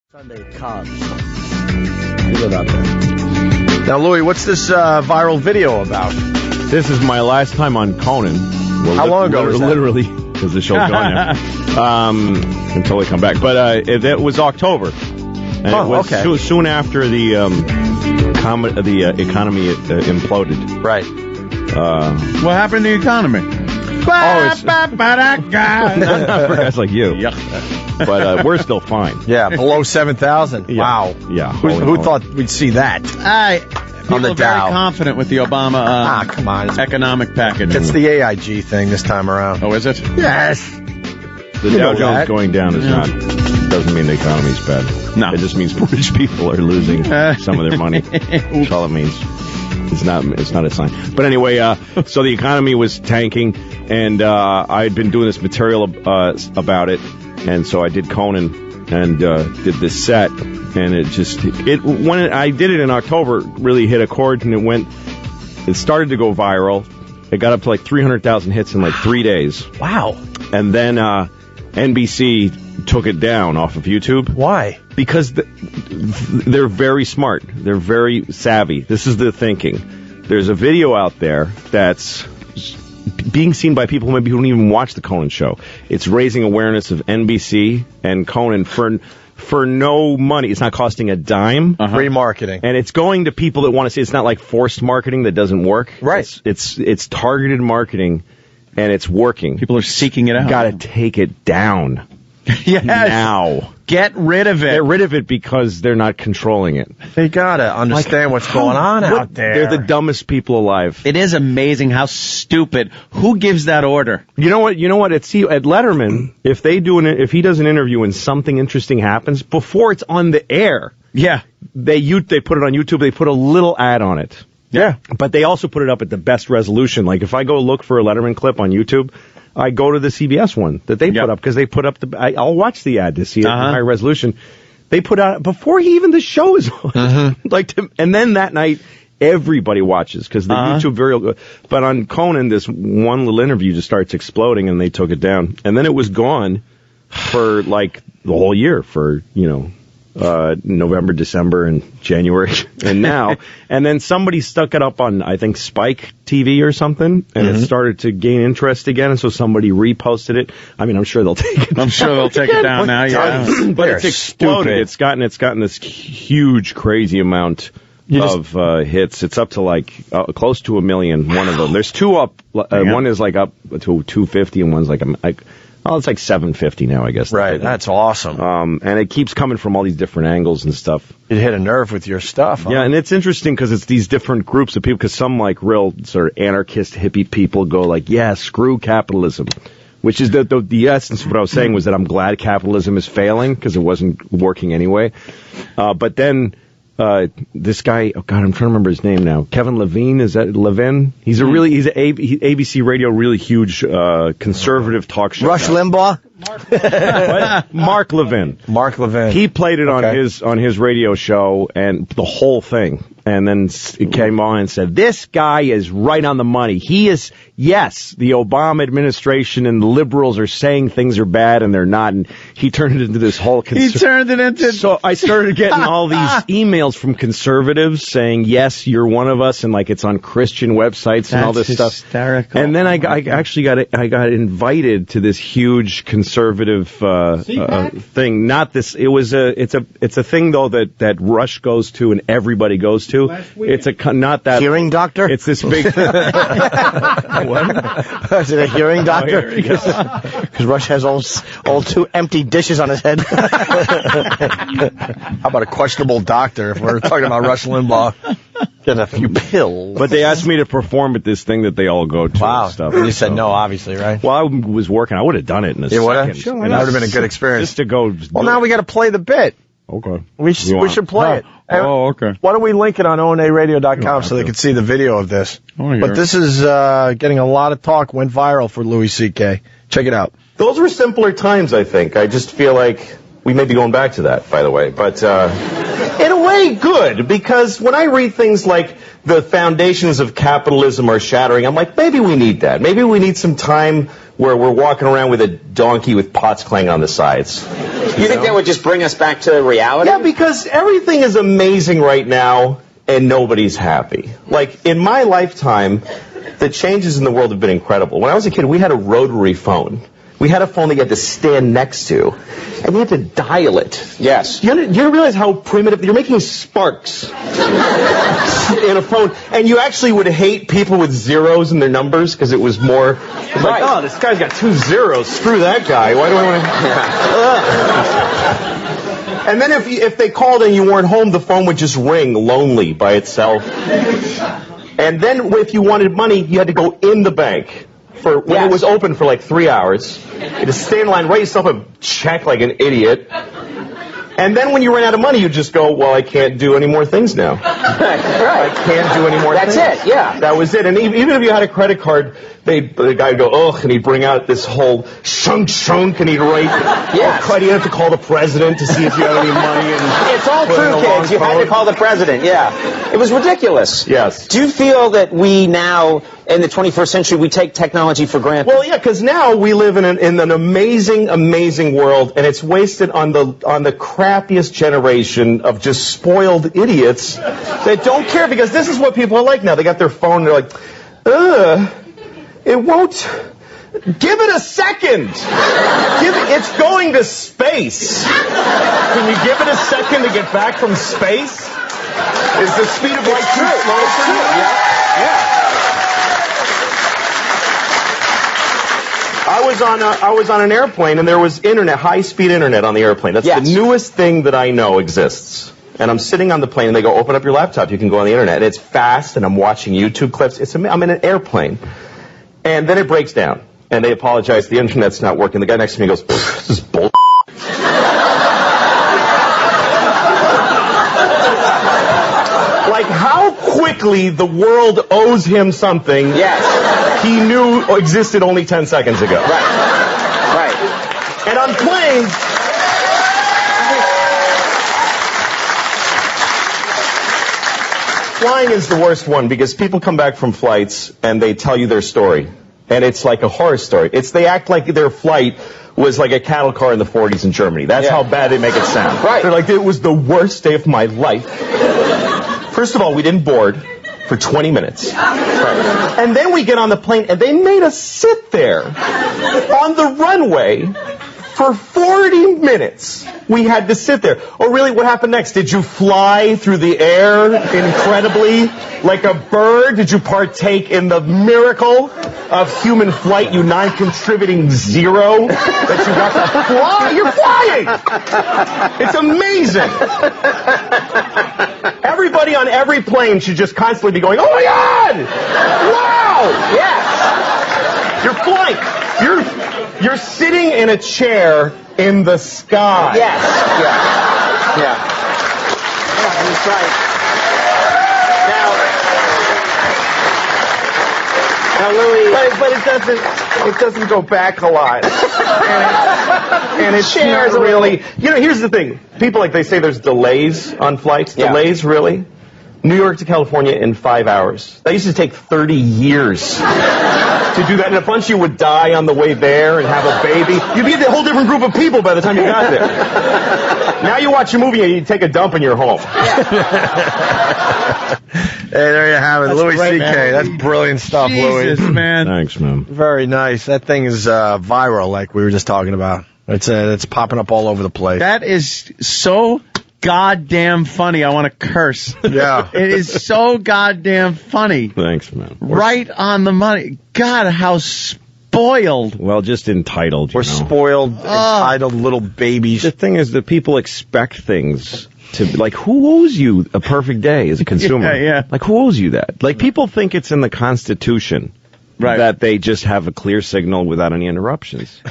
Sunday Cubs. You live out there. Now, Louis, what's this viral video about? This is my last time on Conan. Well, How long ago was that? Literally, because the show's going now. Until we come back. But it was October. And it was soon after the economy imploded. Right. What happened to the economy? That's like you. But we're still fine. Yeah, below 7,000. Yeah. Wow. Yeah. Who thought we'd see that? People are very confident with the Obama come on. economic package. It's the AIG thing this time around. Oh, is it? Yes. The Dow Jones going down doesn't mean the economy's bad. No. It just means rich people are losing some of their money. That's all it means. It's not a sign. But anyway, so the economy was tanking, and I had been doing this material about it, and so I did Conan and did this set, and when I did it in October, it really hit a chord, and it started to go viral. It got up to like 300,000 hits in like 3 days. Wow. And then NBC took it down off of YouTube. Why? Because they're very smart. They're very savvy. This is the thinking. There's a video out there that's being seen by people maybe who don't even watch the Conan show. It's raising awareness of NBC and Conan for no money. It's not costing a dime. Free marketing. And it's going to people that want to see. It's not like forced marketing that doesn't work. Right. It's targeted marketing, and it's working. People are seeking it out. Got to take it down. Yes. Now. Get rid of it. Get rid of it because they're not controlling it. They gotta understand what's going on out there. They're the dumbest people alive. It is amazing how stupid. Who gives that order? You know what? At Letterman, if he does an interview and something interesting happens before it's on the air, yeah, they put it on YouTube. They put a little ad on it. Yeah, but they also put it up at the best resolution. Like if I go look for a Letterman clip on YouTube, I go to the CBS one that they put up because they put up I'll watch the ad to see it in high resolution. They put out before the show is on. And then that night everybody watches because the YouTube video. But on Conan, this one little interview just starts exploding, and they took it down. And then it was gone for like the whole year for November, December, and January, and now. And then somebody stuck it up on, I think, Spike TV or something, and it started to gain interest again, and so somebody reposted it. I mean, I'm sure they'll take it down. I'm sure they'll take it down now, yeah. But it's exploded. It's gotten this huge, crazy amount of hits. It's up to like close to 1 million, one of them. There's two up. One is like up to 250, and one's like it's like 750 now, I guess. Right, that's awesome. And it keeps coming from all these different angles and stuff. It hit a nerve with your stuff, huh? Yeah, and it's interesting because it's these different groups of people, because some like real sort of anarchist hippie people go like, yeah, screw capitalism, which is the essence of what I was saying was that I'm glad capitalism is failing because it wasn't working anyway. But then this guy, oh God, I'm trying to remember his name now. Kevin Levine, is that Levin? He's ABC Radio, really huge conservative talk show. Rush Limbaugh? Mark Levin. Mark Levin. He played it on his radio show and the whole thing. And then it came on and said, this guy is right on the money. He is, yes, the Obama administration and the liberals are saying things are bad and they're not. And he turned it into this whole... So I started getting all these emails from conservatives saying, yes, you're one of us. And like it's on Christian websites and all this stuff. That's hysterical. And then I got invited to this huge conservative thing. Not this. It's a thing though that Rush goes to and everybody goes to. It's not that hearing doctor. It's this big. What? Is it a hearing doctor? Because Rush has all two empty dishes on his head. How about a questionable doctor? If we're talking about Rush Limbaugh, get a few pills. But they asked me to perform at this thing that they all go to. Wow. And stuff. And you said no, obviously, right? Well, I was working. I would have done it in a second. Sure, that would have been a good experience. Just to go. Well, now we got to play the bit. Okay. We should play it. Oh, okay. Why don't we link it on onaradio.com so they can see the video of this? But this is getting a lot of talk, went viral for Louis C.K. Check it out. Those were simpler times, I think. I just feel like we may be going back to that, by the way. But in a way, good, because when I read things like the foundations of capitalism are shattering. I'm like, maybe we need that. Maybe we need some time where we're walking around with a donkey with pots clanging on the sides. You think that would just bring us back to reality? Yeah, because everything is amazing right now, and nobody's happy. Like, in my lifetime, the changes in the world have been incredible. When I was a kid, we had a rotary phone. We had a phone that you had to stand next to, and you had to dial it. Yes. You realize how primitive? You're making sparks in a phone, and you actually would hate people with zeros in their numbers because it was more like, oh, this guy's got 2 zeros. Screw that guy. Why do I want to? And then if they called and you weren't home, the phone would just ring lonely by itself. And then if you wanted money, you had to go in the bank. When it was open for like 3 hours, you had to stand in line, write yourself a check like an idiot, and then when you ran out of money, you just go, well, I can't do any more things now. Right. I can't do any more things. That's it, yeah. That was it. And even if you had a credit card, the guy would go, ugh, and he'd bring out this whole shunk, and he'd write, you have to call the president to see if you have any money. And it's all true, kids. You had to call the president, yeah. It was ridiculous. Yes. Do you feel that we now, in the 21st century, we take technology for granted? Well, yeah, because now we live in an amazing, amazing world, and it's wasted on the crappiest generation of just spoiled idiots that don't care, because this is what people are like now. They got their phone, and they're like, it won't. Give it a second. It's going to space. Can you give it a second to get back from space? Is the speed of light too slow for you? Yeah. I was on an airplane, and there was internet, high-speed internet on the airplane. That's the newest thing that I know exists. And I'm sitting on the plane, and they go, open up your laptop. You can go on the internet. And it's fast, and I'm watching YouTube clips. I'm in an airplane. And then it breaks down. And they apologize. The internet's not working. The guy next to me goes, this is bull. Like, how quickly the world owes him something he knew existed only 10 seconds ago. Right. And on planes, flying is the worst one, because people come back from flights and they tell you their story. And it's like a horror story. They act like their flight was like a cattle car in the 40s in Germany. That's how bad they make it sound. Right. They're like, it was the worst day of my life. First of all, we didn't board for 20 minutes. Right. And then we get on the plane, and they made us sit there on the runway for 40 minutes. We had to sit there. Oh, really? What happened next? Did you fly through the air incredibly like a bird? Did you partake in the miracle of human flight, you non-contributing zero that you got to fly? You're flying! It's amazing. Everybody on every plane should just constantly be going, oh my God! Wow! Yes! You're flying. You're sitting in a chair in the sky. Yes. Yeah. That's right. Now, Louis, but it doesn't go back a lot. And it's not really. Here's the thing. People they say there's delays on flights. Yeah. Delays, really? New York to California in 5 hours. That used to take 30 years to do that, and a bunch of you would die on the way there and have a baby. You'd be a whole different group of people by the time you got there. Now you watch a movie and you take a dump and you're home. Hey, there you have it. Louis C.K. That's brilliant stuff, Jesus, Louis. man. Thanks, man. Very nice. That thing is viral, like we were just talking about. It's popping up all over the place. That is so goddamn funny. I want to curse. Yeah. It is so goddamn funny. Thanks, man. Right on the money. God, how spoiled. Well, just entitled. We're spoiled, entitled little babies. The thing is that people expect things to, like, who owes you a perfect day as a consumer? Yeah. Like, who owes you that? Like, people think it's in the Constitution that they just have a clear signal without any interruptions.